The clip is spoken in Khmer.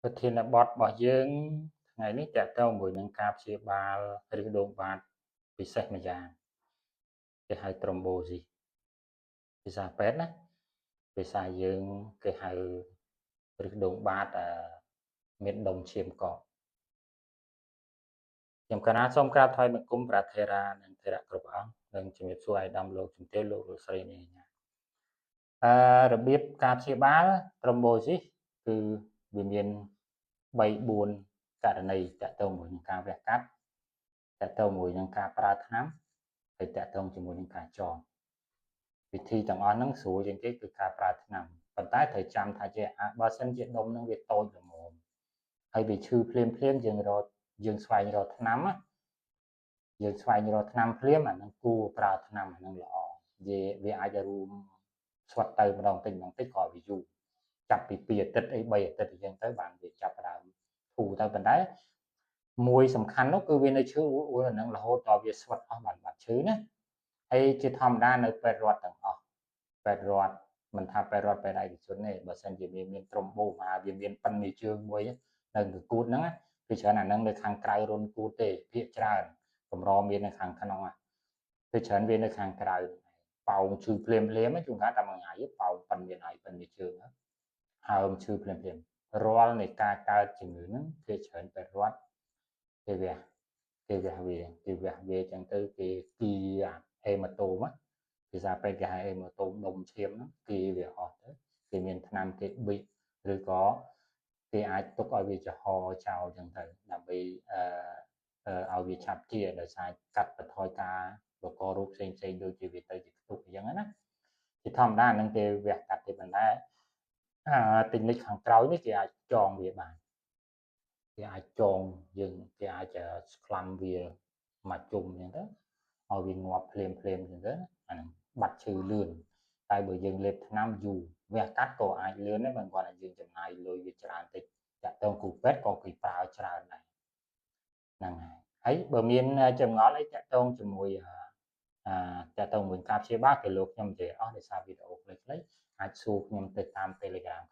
ប្រធានបទរបស់យើងថ្ងៃនេះតកតងមួយនឹងការព្យាបាលឬដងបាតពិសេសម្យ៉ាងគេហៅ thrombosis ភាសាពេទ្យណាភាសាយើងគេហៅឬដងបាតមានដុំឈាមកកខ្ញុំកណាសូមក្រាបថ្វាយបង្គំព្រះថេរានិងថេរៈគ្រប់អង្គនិងជំរាបសួរឲ្យដំលោកជំទាវលោកលោកស្រីនេះរបៀបការព្យាបាល thrombosis គឺវាមាន3-4ករណីតកតងមួយនឹងការវះកាត់តកតងមួយនឹងការប្រើថ្នាំហើយតកតងជាមួយនឹងការចងវិធីទាំងអស់ហ្នឹងស្រួលជាងគេគឺការប្រើថ្នាំប៉ុន្តែត្រូវចាំថាជាបើសិនជាដុំហ្នឹងវាតូចល្មមហើយវាឈឺភ្លាមយើងស្វែងរកថ្នាំយើងស្វែងរកថ្នាំភ្លាមអាហ្នឹងគួរប្រើថ្នាំអាហ្នឹងល្អវាអាចរួមស្វិតទៅម្ដងតិចក៏វាយូរចាប់ពី2អាទិត្យ3អាទិត្យអញ្ចឹងទៅបានវាចាប់ផ្ដើមធូរទៅប៉ុន្តែមួយសំខាន់នោះគឺវានៅឈឺអាហ្នឹងរហូតដល់វាស្វិតអស់បាត់ឈឺណាហើយជាធម្មតានៅពេទ្យរដ្ឋទាំងអស់ពេទ្យរដ្ឋមិនថាពេទ្យរដ្ឋពេទ្យឯកជនទេបើសិនជាមានត្រុំបូមកវាមានប៉ិននៃជើងមួយនៅគូតហ្នឹងគឺច្រើនអាហ្នឹងនៅខាងក្រៅរុនគូតទេភាគច្រើនកម្រមាននៅខាងក្នុងគឺច្រើនវានៅខាងក្រៅប៉ោងឈឺភ្លាមជួនកាលតែមួយថ្ងៃប៉ោងប៉ិនមានហើយប៉ិនមានជើងហើមឈឺភ្លាមរាល់នៃការកើតជំងឺហ្នឹងភាគច្រើនពេទ្យរដ្ឋគេវះវាចឹងទៅគេគីហេម៉ាតូមភាសាពេទ្យគេហៅហេម៉ាតូមដុំឈាមហ្នឹងគីវាអស់ទៅគេមានថ្នាំគេប៊ីកឬក៏គេអាចទុកឲ្យវាចំហចោលចឹងទៅដើម្បីឲ្យវាឆាប់ជាដោយសារកាត់បន្ថយការបករោគផ្សេងដូចជាវាទៅជាខ្ទុកអញ្ចឹងណាជាធម្មតានឹងគេវះកាត់ទេប៉ុន្តែទិញនិចខាងក្រោយនេះគេអាចចងវាបានគេអាចចងយើងគេអាចខ្លាំវាមកជុំអញ្ចឹងទៅឲ្យវាងាប់ភ្លាមអញ្ចឹងទៅអាហ្នឹងបាត់ឈឺលឿនតែបើយើងលេបថ្នាំយូរវះកាត់ក៏អាចលឿនដែរមិនគាត់ឲ្យយើងចំណាយលុយវាច្រើនតិចតាក់ទងគ្រូពេទ្យក៏គេប្រើច្រើនដែរហ្នឹងហើយបើមានចម្ងល់អីតាក់ទងជាមួយតាក់ទងមួយការព្យាបាលគឺលោកខ្ញុំនិយាយអស់ដោយសារវីដេអូខ្លីៗអាចសួរខ្ញុំទៅតាម Telegram